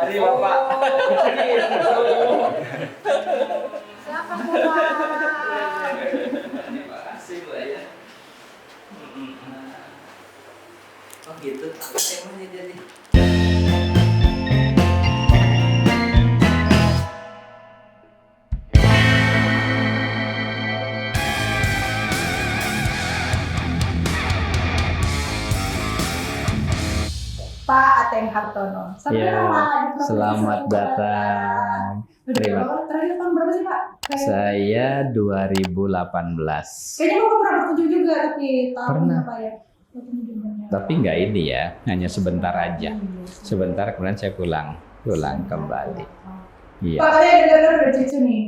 Mari Bapak. Silakan Bapak. Terima kasih Mbak ya. Oh gitu, temanya jadi. Pak Ateng Hartono. Ya, Profesi selamat Bapak. datang. Terima Bapak terakhir tahun berapa sih Pak? Saya 2018. Kayaknya Bapak pernah berkunjung juga tapi tahun Pernah. apa ya? Berkunjungnya. Tapi nggak ini ya, hanya sebentar aja. Sebentar kemudian saya pulang kembali. Iya. Pak kalian dengar udah cucu nih.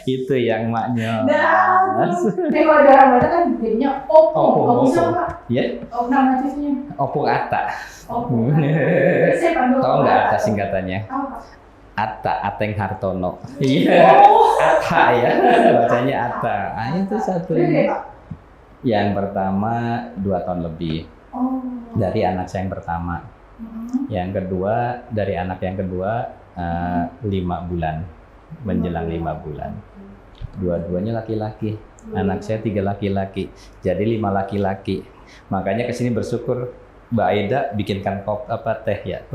Itu yang maknya. Nah, kalau darah badan kan jadinya Opung siapa? Ya, Oh, nama cucunya. Opung Atta. Opung. Siapa dulu? Tahu nggak Atta singkatannya? Apa? Atta Ateng Hartono. Iya. Oh. Atta ya, bacanya Atta. Ah, itu satu. Udah deh, Pak. Yang pertama 2 tahun lebih Oh. dari anak saya yang pertama. Yang kedua dari anak yang kedua 5 bulan, menjelang 5 bulan. Dua-duanya laki-laki. Anak saya 3 laki-laki, jadi 5 laki-laki. Makanya kesini bersyukur Mbak Aida bikinkan teh ya.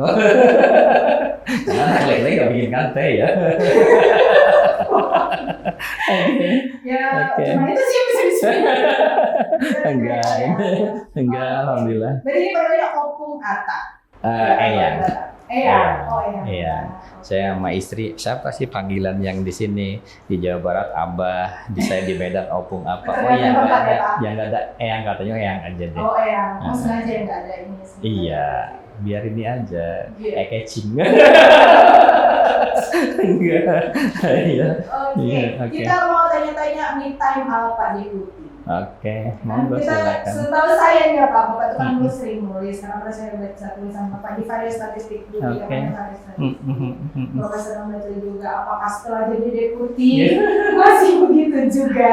Karena anak laki-laki nggak bikinkan teh ya. Ya, Oke. cuma itu sih yang bisa disebut. Enggak, alhamdulillah. Berarti ini namanya Opung Atta. Eyang. Oh iya. Iya. Saya sama istri, siapa sih panggilan yang di sini di Jawa Barat Abah, di saya di Medan Opung apa? Oh yang nggak ada, Eyang katanya Eyang aja deh. Oh iya, mau sengaja nggak ada ini. Iya, biar ini aja, Iya. catching. Enggak, iya. Oke, oke. kita mau tanya-tanya me time ala Pak Deputi. Oke, monggo Kita silakan. setahu saya nih Pak, Bapak itu kan dulu sering nulis, karena pernah saya baca tulisan Bapak di varias statistik juga, Oke. varias statistik. Profesor membaca juga, apakah setelah jadi deputi Iya. masih begitu juga?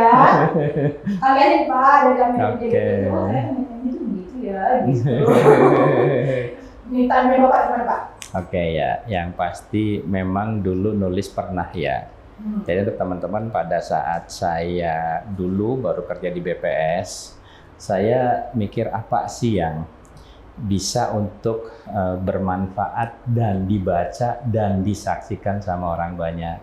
Kalian nih Pak, ada kami jadi Oke. deputi, oh saya itu begitu ya, gitu. Me time Bapak gimana Pak? Oke ya, yang pasti memang dulu nulis pernah ya. Jadi untuk teman-teman pada saat saya dulu baru kerja di BPS, saya mikir apa sih yang bisa untuk bermanfaat dan dibaca dan disaksikan sama orang banyak.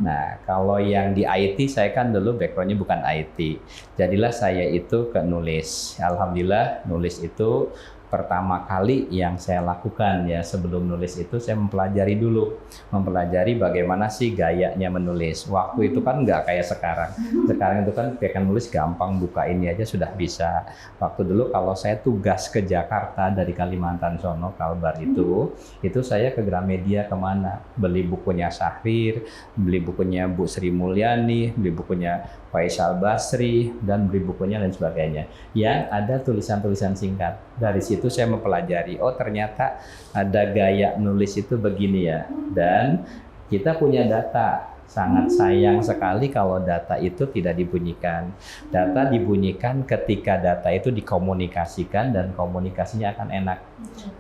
Nah, kalau yang di IT, saya kan dulu backgroundnya bukan IT. Jadilah saya itu ke nulis. Alhamdulillah nulis itu pertama kali yang saya lakukan ya, sebelum nulis itu saya mempelajari dulu, mempelajari bagaimana sih gayanya menulis. Waktu itu kan nggak kayak sekarang. Sekarang itu kan kayak nulis gampang, buka ini aja sudah bisa. Waktu dulu kalau saya tugas ke Jakarta dari Kalimantan sono, Kalbar itu saya ke Gramedia kemana? Beli bukunya Syahrir, beli bukunya Bu Sri Mulyani, beli bukunya Faisal Basri, dan beli bukunya dan sebagainya. Yang ada tulisan-tulisan singkat. Dari situ saya mempelajari, oh ternyata ada gaya nulis itu begini ya. Dan kita punya data. Sangat sayang sekali kalau data itu tidak dibunyikan. Data dibunyikan ketika data itu dikomunikasikan dan komunikasinya akan enak.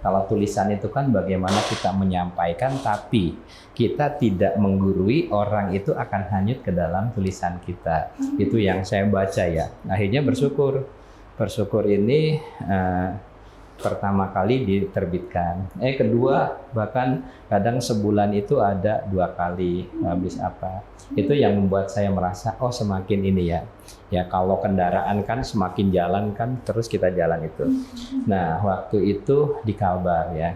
Kalau tulisan itu kan bagaimana kita menyampaikan, tapi kita tidak menggurui, orang itu akan hanyut ke dalam tulisan kita. Itu yang saya baca ya. Akhirnya bersyukur. Bersyukur ini pertama kali diterbitkan. Kedua, bahkan kadang sebulan itu ada 2 kali habis apa. Itu yang membuat saya merasa, oh semakin ini ya. Ya kalau kendaraan kan semakin jalan kan terus kita jalan itu. Nah waktu itu di Kalbar ya.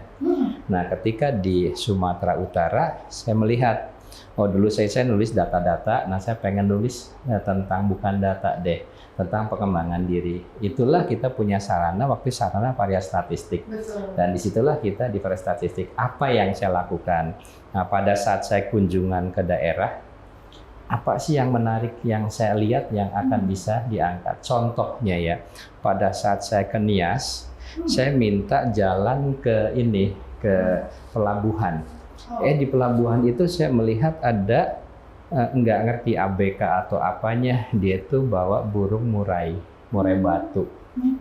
Nah ketika di Sumatera Utara saya melihat, oh dulu saya nulis data-data, nah saya pengen nulis tentang bukan data deh, tentang pengembangan diri. Itulah kita punya sarana, waktu sarana varias statistik. Betul. Dan disitulah kita di varias statistik. Apa yang saya lakukan? Nah pada saat saya kunjungan ke daerah, apa sih yang menarik yang saya lihat yang akan bisa diangkat? Contohnya ya, pada saat saya ke Nias, saya minta jalan ke ini, ke pelabuhan. Di pelabuhan itu saya melihat ada nggak ngerti ABK atau apanya, dia itu bawa burung murai batu.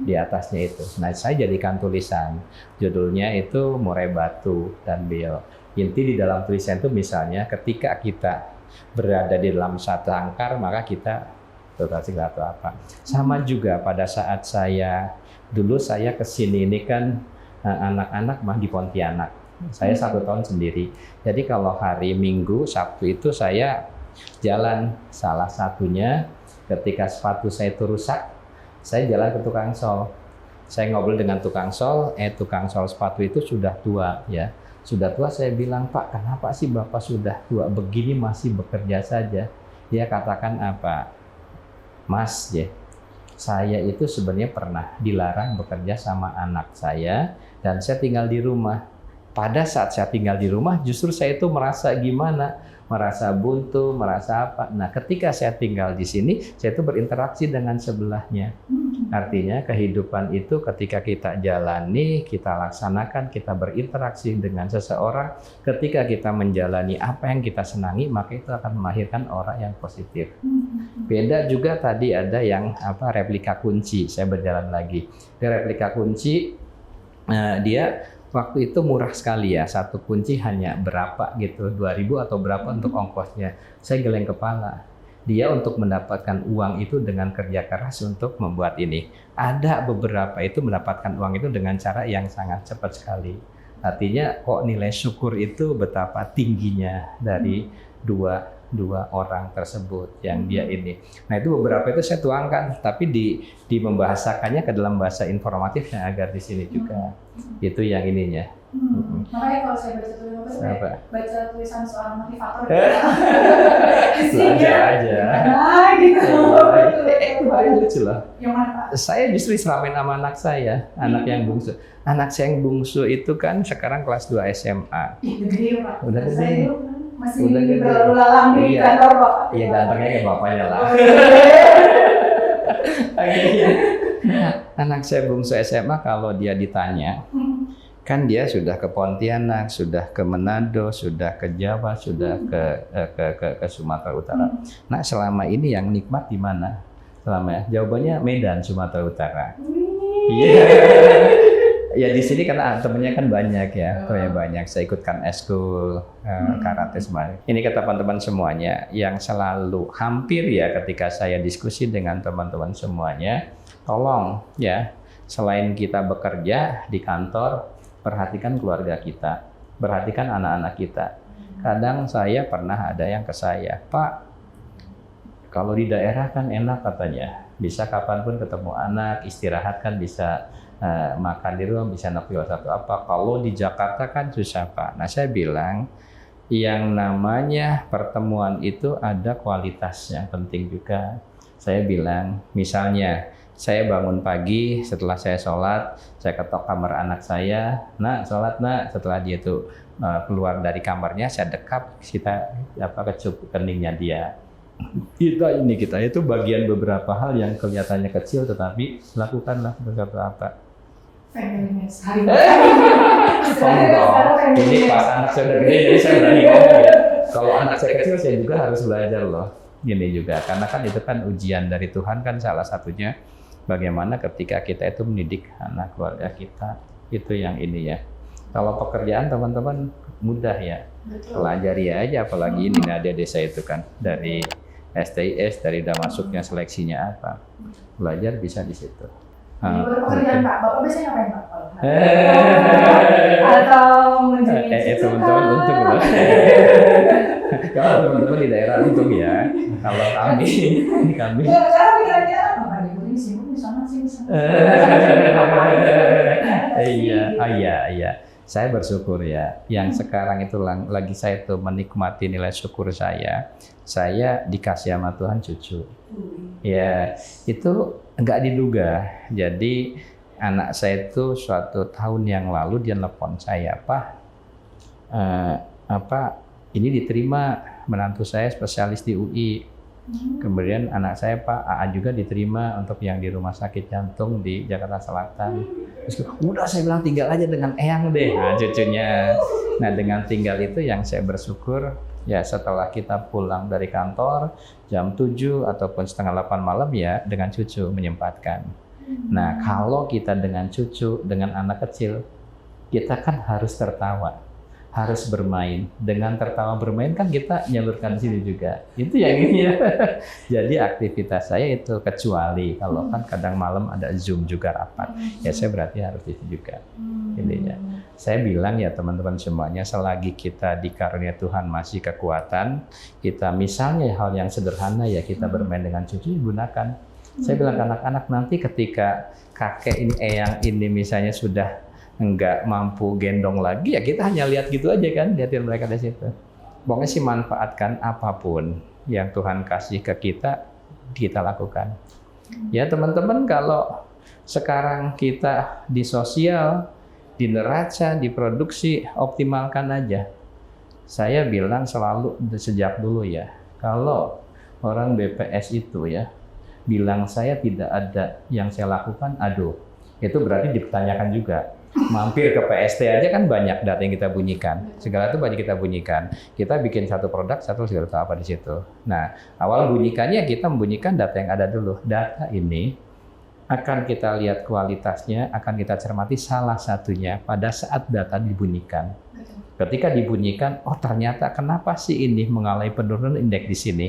di atasnya itu. Nah, saya jadikan tulisan. Judulnya itu Murai Batu dan Beo. Inti di dalam tulisan itu misalnya ketika kita berada di dalam satu sangkar, maka kita berarti atau apa. Sama juga pada saat dulu saya kesini ini kan anak-anak mah di Pontianak. Saya 1 tahun sendiri. Jadi kalau hari Minggu, Sabtu itu saya jalan. Salah satunya ketika sepatu saya itu rusak, saya jalan ke tukang sol. Saya ngobrol dengan tukang sol, tukang sol sepatu itu sudah tua ya. Sudah tua, saya bilang, Pak, kenapa sih Bapak sudah tua begini masih bekerja saja? Dia katakan apa? Mas, ya, saya itu sebenarnya pernah dilarang bekerja sama anak saya dan saya tinggal di rumah. Pada saat saya tinggal di rumah, justru saya itu merasa gimana? Merasa buntu, merasa apa? Nah, ketika saya tinggal di sini, saya itu berinteraksi dengan sebelahnya. Artinya kehidupan itu ketika kita jalani, kita laksanakan, kita berinteraksi dengan seseorang, ketika kita menjalani apa yang kita senangi, maka itu akan melahirkan orang yang positif. Beda juga tadi ada yang replika kunci. Saya berjalan lagi. Di replika kunci, dia waktu itu murah sekali ya, satu kunci hanya berapa gitu, 2.000 atau berapa untuk ongkosnya. Saya geleng kepala. Dia untuk mendapatkan uang itu dengan kerja keras untuk membuat ini. Ada beberapa itu mendapatkan uang itu dengan cara yang sangat cepat sekali. Artinya kok nilai syukur itu betapa tingginya dari dua orang tersebut yang dia ini. Nah, itu beberapa itu saya tuangkan, tapi di membahasakannya ke dalam bahasa informatifnya agar di sini juga. Itu yang ininya. Makanya kalau saya baca tulisan saya baca tulisan seorang motivator. Belajar aja. Nah, gitu. Itu paling lucu loh. Yang mana, Pak? Saya justru diseramin sama anak saya, anak yang bungsu. Anak saya yang bungsu itu kan sekarang kelas 2 SMA. Udah gede, Pak. Udah gede. Masih Udah gede. berlalu lalang di Iya. kantor, Pak. Iya, gantengnya kayak bapaknya lah. Nah, anak saya bungsu SMA kalau dia ditanya, kan dia sudah ke Pontianak, sudah ke Manado, sudah ke Jawa, sudah ke Sumatera Utara. Nah, selama ini yang nikmat di mana? Jawabannya Medan, Sumatera Utara. Iya. Ya di sini karena temennya kan banyak ya, banyak. Saya ikutkan eskul karate semuanya. Ini ke teman-teman semuanya yang selalu hampir ya ketika saya diskusi dengan teman-teman semuanya, tolong ya, selain kita bekerja di kantor, perhatikan keluarga kita, perhatikan anak-anak kita. Kadang saya pernah ada yang ke saya, Pak, kalau di daerah kan enak katanya, bisa kapanpun ketemu anak, istirahat kan bisa makan di rumah, bisa nepi satu apa. Kalau di Jakarta kan susah Pak. Nah saya bilang, yang namanya pertemuan itu ada kualitas yang penting juga. Saya bilang, misalnya saya bangun pagi, setelah saya sholat, saya ketok kamar anak saya, nak sholat nak. Setelah dia tuh keluar dari kamarnya, saya dekap kecup keningnya dia. Kita itu bagian beberapa hal yang kelihatannya kecil, tetapi lakukanlah beberapa. Feminis hari ini pas anak saya udah gede, jadi saya berani ngomong ya. Kalau anak saya kecil, saya juga harus belajar loh. Gini juga, karena kan itu kan ujian dari Tuhan kan salah satunya. Bagaimana ketika kita itu mendidik anak keluarga kita, itu yang ini ya. Kalau pekerjaan teman-teman mudah ya, pelajari aja, apalagi ini Nadia Desa itu kan dari STIS, dari udah masuknya seleksinya apa, belajar bisa di situ. Pekerjaan Pak, Bapak biasanya ngapain Pak? Atau menjadi teman-teman untung loh. Kalau teman-teman di daerah untung ya. Kalau kami. Sekarang pikirannya apa? Ini sibuk di sana sih. Iya. Saya bersyukur ya. Yang sekarang itu lagi saya tuh menikmati nilai syukur saya. Saya dikasih sama Tuhan cucu. Ya, itu nggak diduga. Jadi anak saya itu suatu tahun yang lalu dia nelpon saya, ini diterima menantu saya spesialis di UI. Kemudian anak saya Pak AA juga diterima untuk yang di rumah sakit jantung di Jakarta Selatan. Terus udah saya bilang tinggal aja dengan Eyang deh, cucunya. Nah dengan tinggal itu yang saya bersyukur ya, setelah kita pulang dari kantor jam 7 ataupun setengah 8 malam ya dengan cucu menyempatkan. Nah, kalau kita dengan cucu, dengan anak kecil, kita kan harus tertawa, harus bermain. Dengan tertawa bermain kan kita nyalurkan di sini juga. Itu yang ini ya. Jadi aktivitas saya itu, kecuali kalau kan kadang malam ada Zoom juga rapat. Ya saya berarti harus di sini juga. Intinya. Saya bilang ya teman-teman semuanya, selagi kita dikarunia Tuhan masih kekuatan, kita misalnya hal yang sederhana ya kita bermain dengan cucu, gunakan. Saya bilang ke anak-anak, nanti ketika kakek ini, eyang ini misalnya sudah nggak mampu gendong lagi, ya kita hanya lihat gitu aja kan, lihatin mereka di situ. Pokoknya sih manfaatkan apapun yang Tuhan kasih ke kita lakukan. Ya teman-teman, kalau sekarang kita di sosial, di neraca, di produksi, optimalkan aja. Saya bilang selalu sejak dulu ya, kalau orang BPS itu ya, bilang saya tidak ada yang saya lakukan, aduh, itu berarti dipertanyakan juga. Mampir ke PST aja kan banyak data yang kita bunyikan, segala itu banyak kita bunyikan. Kita bikin satu produk, satu segala tahu apa di situ. Nah, awal bunyikannya kita membunyikan data yang ada dulu. Data ini akan kita lihat kualitasnya, akan kita cermati salah satunya pada saat data dibunyikan. Ketika dibunyikan, oh ternyata kenapa sih ini mengalami penurunan indeks di sini?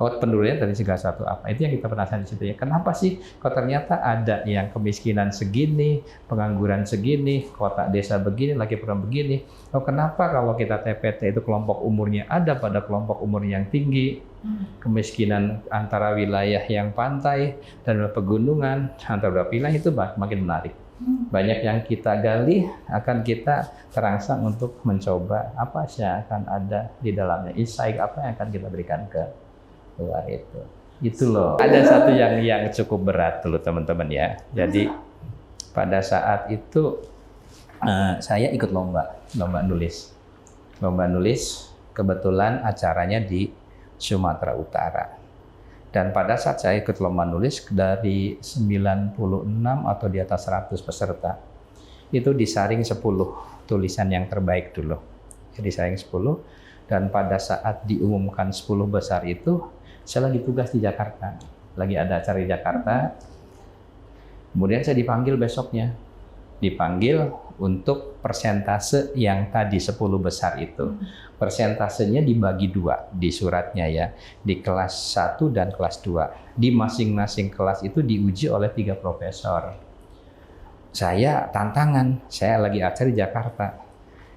Oh penurunannya dari segala satu apa? Itu yang kita penasaran di situ ya. Kenapa sih kok ternyata ada yang kemiskinan segini, pengangguran segini, kota desa begini, lagi program begini. Oh kenapa kalau kita TPT itu kelompok umurnya ada pada kelompok umur yang tinggi, kemiskinan antara wilayah yang pantai dan pegunungan, antara beberapa wilayah itu makin menarik. Banyak yang kita gali, akan kita terangsang untuk mencoba apa sih yang akan ada di dalamnya, insight apa yang akan kita berikan ke luar itu loh. Ada satu yang cukup berat dulu teman-teman ya. Jadi pada saat itu saya ikut lomba nulis. Kebetulan acaranya di Sumatera Utara. Dan pada saat saya ikut lomba nulis, dari 96 atau di atas 100 peserta, itu disaring 10 tulisan yang terbaik dulu. Jadi disaring 10, dan pada saat diumumkan 10 besar itu, saya lagi tugas di Jakarta. Lagi ada acara di Jakarta, kemudian saya dipanggil besoknya. Dipanggil untuk persentase yang tadi 10 besar itu. Persentasenya dibagi 2 di suratnya ya, di kelas 1 dan kelas 2. Di masing-masing kelas itu diuji oleh 3 profesor. Saya tantangan, saya lagi acara di Jakarta.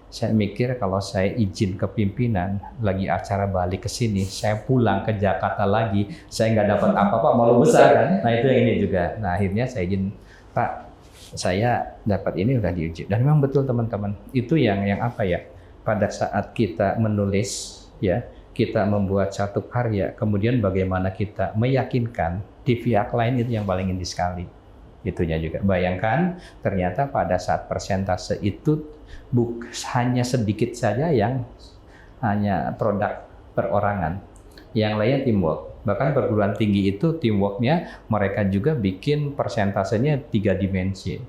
Saya mikir kalau saya izin ke pimpinan, lagi acara balik ke sini, saya pulang ke Jakarta lagi, saya nggak dapat apa-apa, malu besar kan? Nah itu yang ini juga. Nah akhirnya saya izin, Pak, saya dapat ini udah diuji. Dan memang betul teman-teman, itu yang apa ya? Pada saat kita menulis, ya, kita membuat satu karya, kemudian bagaimana kita meyakinkan di pihak lain, itu yang paling inti sekali. Itunya juga. Bayangkan ternyata pada saat persentase itu hanya sedikit saja yang hanya produk perorangan. Yang lainnya teamwork. Bahkan perguruan tinggi itu teamworknya mereka juga bikin persentasenya 3 dimensi.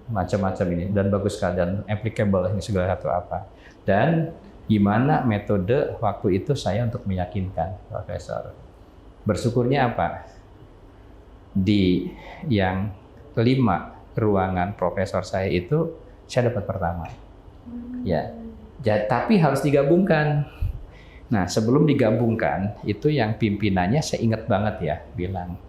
Macam-macam ini. Dan bagus sekali dan applicable ini segala satu apa. Dan gimana metode waktu itu saya untuk meyakinkan profesor. Bersyukurnya apa? Di yang 5 ruangan profesor saya itu saya dapat pertama. Ya, tapi harus digabungkan. Nah, sebelum digabungkan itu yang pimpinannya saya ingat banget ya bilang,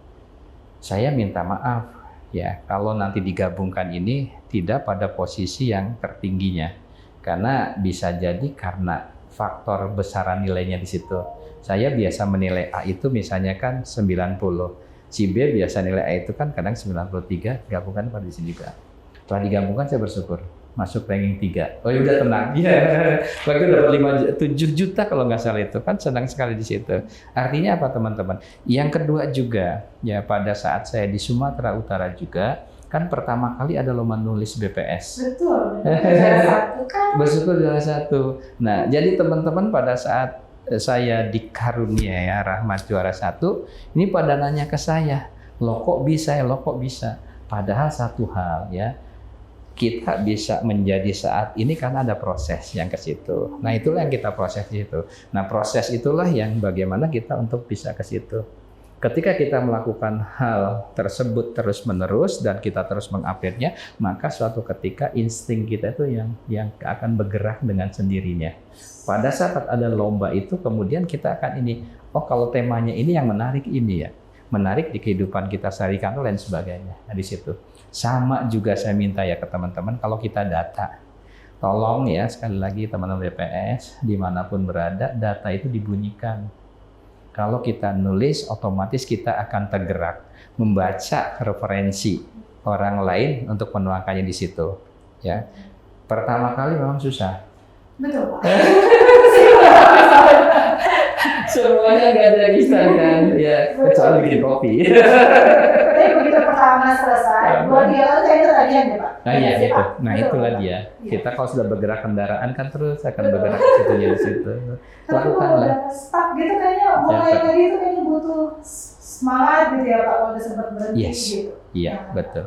saya minta maaf ya kalau nanti digabungkan ini tidak pada posisi yang tertingginya, karena bisa jadi karena faktor besaran nilainya di situ. Saya biasa menilai A itu misalnya kan 90. Si B biasa nilai A itu kan kadang 93, gabungkan pada di sini juga. Setelah digabungkan saya bersyukur masuk ranking 3. Oh ya udah tenang. Iya. Waktu dapat 7 juta kalau nggak salah itu kan senang sekali di situ. Artinya apa teman-teman? Yang kedua juga ya pada saat saya di Sumatera Utara juga kan pertama kali ada lomba nulis BPS. Betul. Juara 1 kan. Bersyukur juara 1. Nah, jadi teman-teman pada saat saya dikarunia ya rahmat juara 1, ini pada nanya ke saya, lo kok bisa ya, lo kok bisa? Padahal satu hal ya, kita bisa menjadi saat ini karena ada proses yang ke situ. Nah itulah yang kita proses di situ. Nah proses itulah yang bagaimana kita untuk bisa ke situ. Ketika kita melakukan hal tersebut terus-menerus dan kita terus mengupdate-nya, maka suatu ketika insting kita itu yang akan bergerak dengan sendirinya. Pada saat ada lomba itu, kemudian kita akan ini, oh kalau temanya ini yang menarik ini ya, menarik di kehidupan kita sehari-hari dan sebagainya. Nah, di situ. Sama juga saya minta ya ke teman-teman, kalau kita data, tolong ya sekali lagi teman-teman BPS, dimanapun berada, data itu dibunyikan. Kalau kita nulis, otomatis kita akan tergerak membaca referensi orang lain untuk menuangkannya di situ. Ya, pertama kali memang susah. Betul, Pak. Semuanya nggak ada instan kan, ya kecuali bikin kopi. Tapi begitu pertama selesai, buat dia kan saya ketagihan deh, Pak. Nah iya Iya, itu, Pak. nah Betul, itulah Pak. dia. Iya. Kita kalau sudah bergerak kendaraan kan terus akan Betul. bergerak ke situ di situ. Tapi kalau Lakukanlah. udah stuck gitu kayaknya mulai Pak. lagi itu kayaknya butuh semangat gitu ya Pak, kalau udah sempat berhenti Yes. gitu. Iya betul.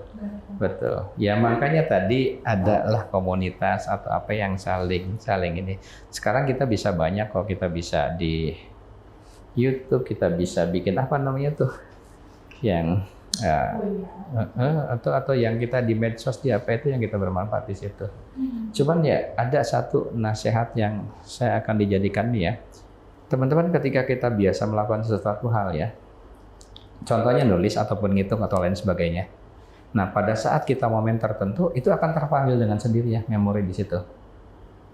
Betul. Ya makanya tadi adalah komunitas atau apa yang saling ini. Sekarang kita bisa banyak kalau kita bisa di YouTube, kita bisa bikin apa namanya tuh yang Oh iya. atau yang kita di medsos di apa itu yang kita bermanfaat di situ. Cuman ya ada satu nasihat yang saya akan dijadikan nih ya. Teman-teman ketika kita biasa melakukan sesuatu hal ya. Contohnya nulis ataupun ngitung atau lain sebagainya. Nah, pada saat kita momen tertentu itu akan terpanggil dengan sendirinya memori di situ.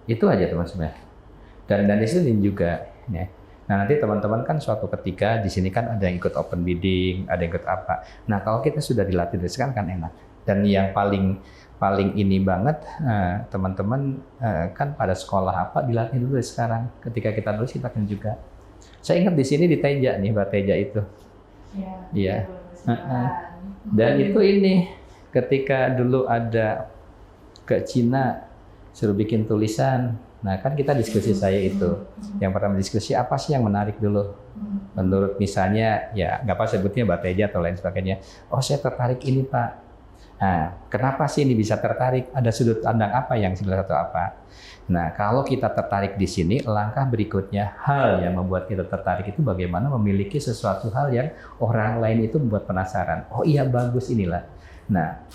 Itu aja teman-teman. Dan di sini juga ya. Nah, nanti teman-teman kan suatu ketika di sini kan ada yang ikut open bidding, ada yang ikut apa. Nah, kalau kita sudah dilatih dari sekarang kan enak. Dan yang paling ini banget teman-teman kan pada sekolah apa dilatih dulu dari sekarang. Ketika kita nulis kita kan juga. Saya ingat di sini di Teja nih, Mbak Teja itu. Iya. Dan itu ini ketika dulu ada ke Cina suruh bikin tulisan. Nah kan kita diskusi saya itu. Yang pertama diskusi apa sih yang menarik dulu. Menurut misalnya ya nggak apa sebutnya Mbak Teja atau lain sebagainya. Oh saya tertarik ini Pak. Nah kenapa sih ini bisa tertarik? Ada sudut pandang apa yang salah satu apa? Nah kalau kita tertarik di sini, langkah berikutnya hal yang membuat kita tertarik itu bagaimana memiliki sesuatu hal yang orang lain itu membuat penasaran. Oh iya bagus inilah. Nah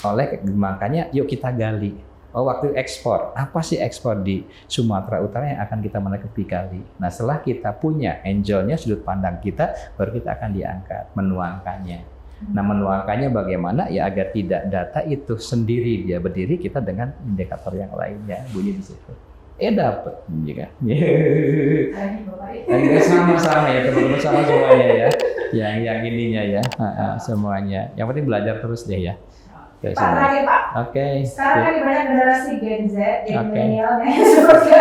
makanya yuk kita gali. Oh waktu ekspor, apa sih ekspor di Sumatera Utara yang akan kita menekati kali? Nah setelah kita punya angelnya, sudut pandang kita, baru kita akan diangkat, menuangkannya. Nah menuangkannya bagaimana? Ya agar tidak data itu sendiri dia berdiri, kita dengan indikator yang lainnya, bunyi di situ. Dapat, ya kan? Sama-sama ya teman-teman, sama semuanya ya. Yang ininya ya, semuanya. Yang penting belajar terus deh ya. Pak, terakhir Pak. Oke. Sekarang kan banyak generasi Gen Z, Gen Oke. milenial yang seperti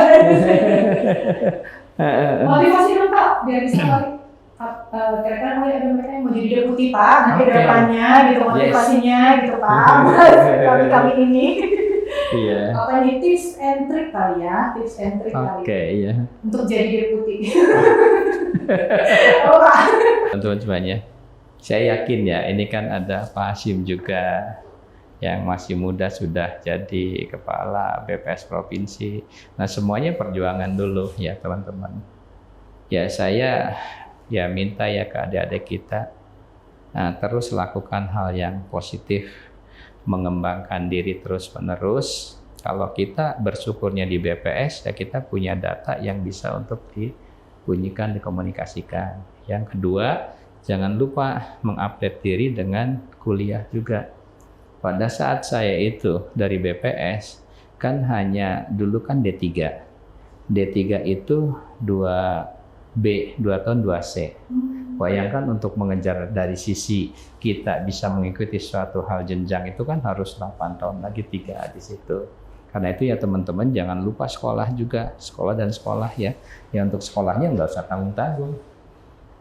motivasi dong Pak, biar bisa kira-kira mereka yang mau jadi deputi Pak, nanti Oke. depannya gitu motivasinya gitu Pak, kami ini. Iya. Apa nih tips and trick kali ya, tips and trick kali Oke, iya. untuk jadi deputi. Oh Pak. Teman-teman semuanya, saya yakin ya, ini kan ada Pak Hashim juga yang masih muda sudah jadi kepala BPS provinsi. Nah semuanya perjuangan dulu ya teman-teman. Ya saya ya minta ya ke adik-adik kita terus lakukan hal yang positif, mengembangkan diri terus-menerus. Kalau kita bersyukurnya di BPS ya kita punya data yang bisa untuk dibunyikan, dikomunikasikan. Yang kedua, jangan lupa mengupdate diri dengan kuliah juga. Pada saat saya itu dari BPS, kan hanya dulu kan D3. D3 itu 2B, 2 tahun 2C. Bayangkan untuk mengejar dari sisi kita bisa mengikuti suatu hal jenjang itu kan harus 8 tahun lagi 3 di situ. Karena itu ya teman-teman jangan lupa sekolah juga, sekolah dan sekolah ya. Ya untuk sekolahnya nggak usah tanggung-tanggung.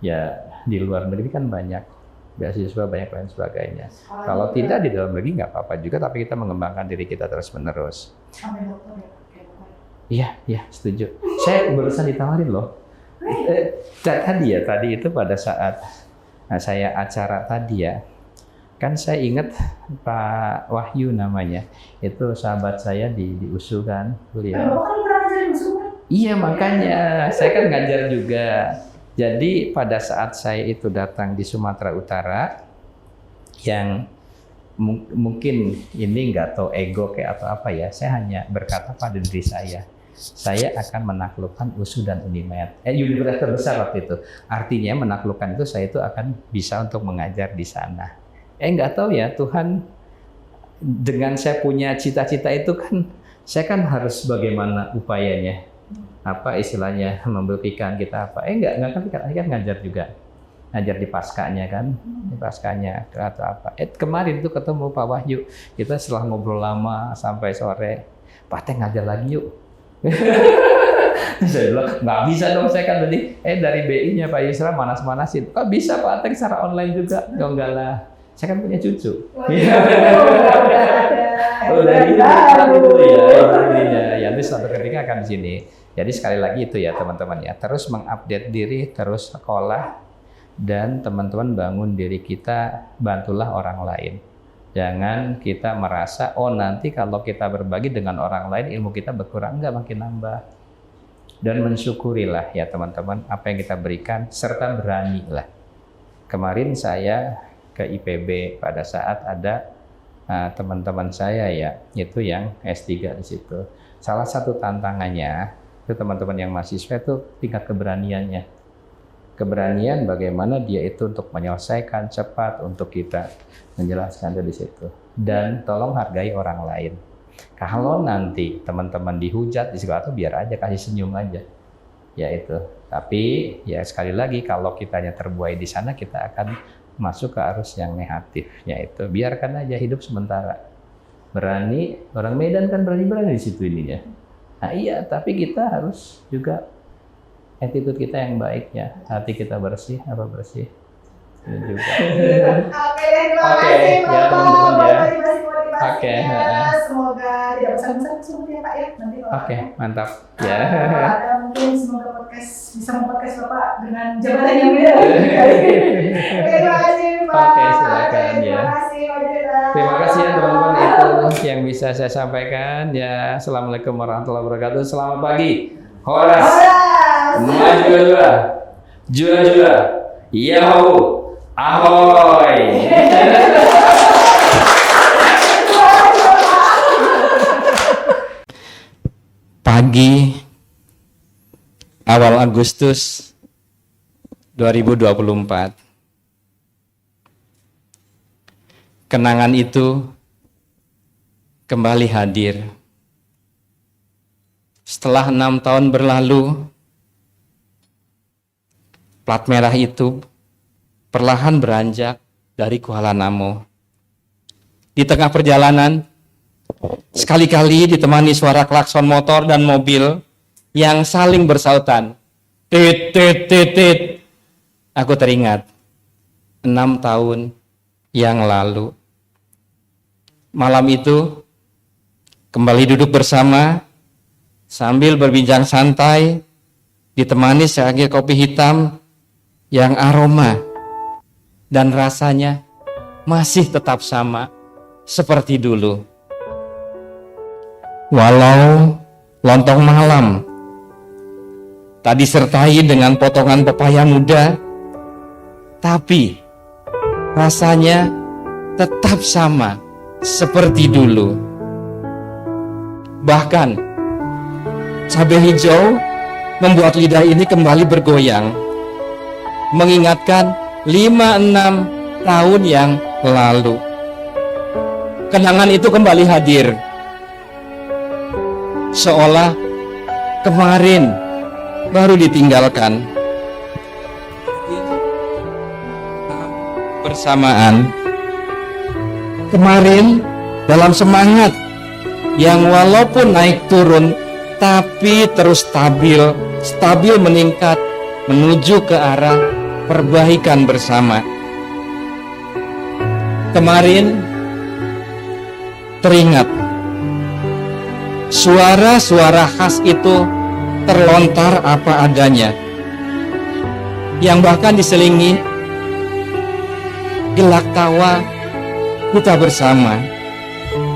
Ya di luar negeri kan banyak beasiswa banyak lain sebagainya. Kalau tidak di dalam negeri nggak apa-apa juga, tapi kita mengembangkan diri kita terus menerus. Sampai dokter ya. Iya, setuju. Saya barusan ditawarin loh. Tadi itu pada saat saya acara tadi ya, kan saya ingat Pak Wahyu namanya, itu sahabat saya di USU kan, beliau. Bapak kan pernah ngajarin musuh kan? Iya makanya, saya kan ngajar juga. Jadi pada saat saya itu datang di Sumatera Utara, yang mungkin ini nggak tahu ego kayak atau apa ya, saya hanya berkata pada diri saya akan menaklukkan USU dan Unimed, universitas terbesar waktu itu. Artinya menaklukkan itu saya itu akan bisa untuk mengajar di sana. Nggak tahu ya, Tuhan dengan saya punya cita-cita itu kan, saya kan harus bagaimana upayanya, apa istilahnya, membuktikan kita apa. Nggak kan ngajar juga. Ngajar di paskanya kan, di paskanya atau apa. Kemarin tuh ketemu Pak Wahyu, kita setelah ngobrol lama sampai sore, Pak Teng ngajar lagi yuk. Saya bilang, nggak bisa dong, saya kan tadi dari BI-nya Pak Yusra manas-manasin. Kok bisa Pak Teng secara online juga? Enggak lah, saya kan punya cucu. Udah gitu ya. Nanti suatu ketika akan di sini. Jadi sekali lagi itu ya teman-teman ya, terus mengupdate diri, terus sekolah, dan teman-teman bangun diri kita, bantulah orang lain. Jangan kita merasa, oh nanti kalau kita berbagi dengan orang lain ilmu kita berkurang, enggak, makin nambah. Dan mensyukurilah ya teman-teman apa yang kita berikan, serta beranilah. Kemarin saya ke IPB pada saat ada teman-teman saya ya, itu yang S3 di situ. Salah satu tantangannya itu teman-teman yang mahasiswa itu tingkat keberaniannya. Keberanian bagaimana dia itu untuk menyelesaikan cepat, untuk kita menjelaskan di situ. Dan tolong hargai orang lain. Kalau nanti teman-teman dihujat di sekolah itu biar aja, kasih senyum aja. Ya itu. Tapi ya sekali lagi kalau kitanya terbuai di sana, kita akan masuk ke arus yang negatif. Yaitu biarkan aja, hidup sementara. Berani, orang Medan kan berani-berani di situ ininya. Nah iya, tapi kita harus juga attitude kita yang baik ya, hati kita bersih, apa bersih juga. Oke, terima kasih Bapak. Oke, semoga tidak bosan-bosan semoga ya Pak ya. Nanti oke, mantap ya. Ada mungkin semoga podcast bisa mempodcast Bapak dengan jabatan yang beda. Terima kasih Pak. Oke, silakan ya. Terima kasih Pak Jendela. Terima kasih ya teman-teman, itu yang bisa saya sampaikan ya. Assalamualaikum warahmatullahi wabarakatuh. Selamat pagi. Horas. Maju juara, Yahoo, ahoy. Pagi awal Agustus 2024. Kenangan itu kembali hadir. Setelah 6 tahun berlalu, plat merah itu perlahan beranjak dari Kuala Namo. Di tengah perjalanan, sekali-kali ditemani suara klakson motor dan mobil yang saling bersautan. Tit, tit, tit, tit. Aku teringat 6 tahun yang lalu. Malam itu, kembali duduk bersama, sambil berbincang santai, ditemani secangkir kopi hitam yang aroma dan rasanya masih tetap sama seperti dulu. Walau lontong malam tak disertai dengan potongan pepaya muda, tapi rasanya tetap sama seperti dulu. Bahkan cabai hijau membuat lidah ini kembali bergoyang, mengingatkan 5-6 tahun yang lalu. Kenangan itu kembali hadir, seolah kemarin baru ditinggalkan. Bersamaan, kemarin dalam semangat yang walaupun naik turun tapi terus stabil meningkat menuju ke arah perbaikan bersama. Kemarin teringat suara-suara khas itu terlontar apa adanya, yang bahkan diselingi gelak tawa kita bersama.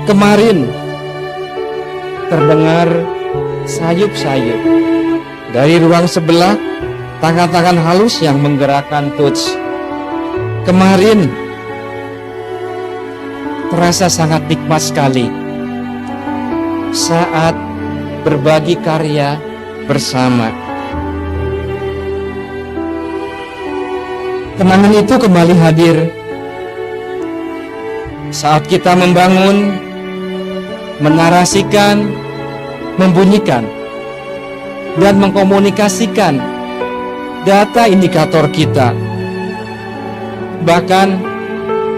Kemarin terdengar sayup-sayup dari ruang sebelah tangan-tangan halus yang menggerakkan touch. Kemarin terasa sangat nikmat sekali saat berbagi karya bersama. Kenangan itu kembali hadir saat kita membangun, menarasikan, membunyikan, dan mengkomunikasikan data indikator kita. Bahkan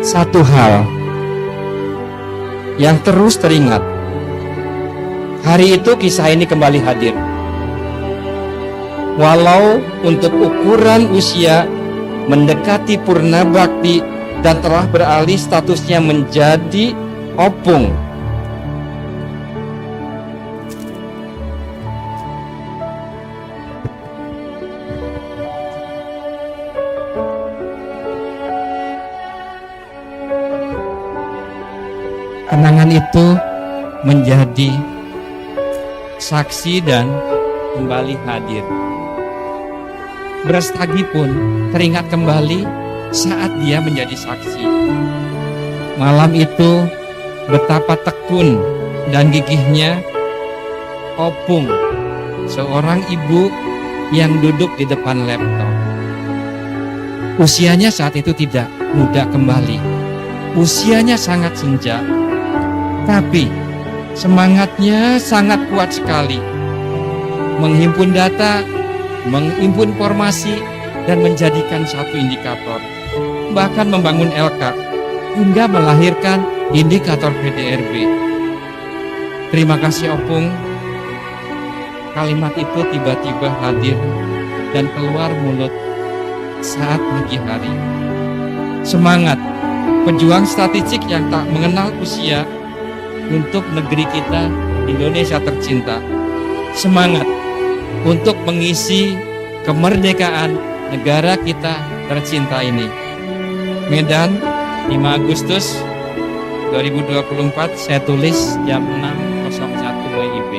satu hal yang terus teringat, hari itu kisah ini kembali hadir. Walau untuk ukuran usia mendekati purna bakti dan telah beralih statusnya menjadi opung, kenangan itu menjadi saksi dan kembali hadir. Brastagi pun teringat kembali saat dia menjadi saksi. Malam itu betapa tekun dan gigihnya opung, seorang ibu yang duduk di depan laptop. Usianya saat itu tidak muda kembali. Usianya sangat senja. Tapi semangatnya sangat kuat sekali. Menghimpun data, menghimpun informasi, dan menjadikan satu indikator. Bahkan membangun LK, hingga melahirkan indikator PDRB. Terima kasih Opung. Kalimat itu tiba-tiba hadir dan keluar mulut saat pagi hari. Semangat, pejuang strategik yang tak mengenal usia, untuk negeri kita, Indonesia tercinta. Semangat untuk mengisi kemerdekaan negara kita tercinta ini. Medan, 5 Agustus 2024, saya tulis jam 6.01 WIB.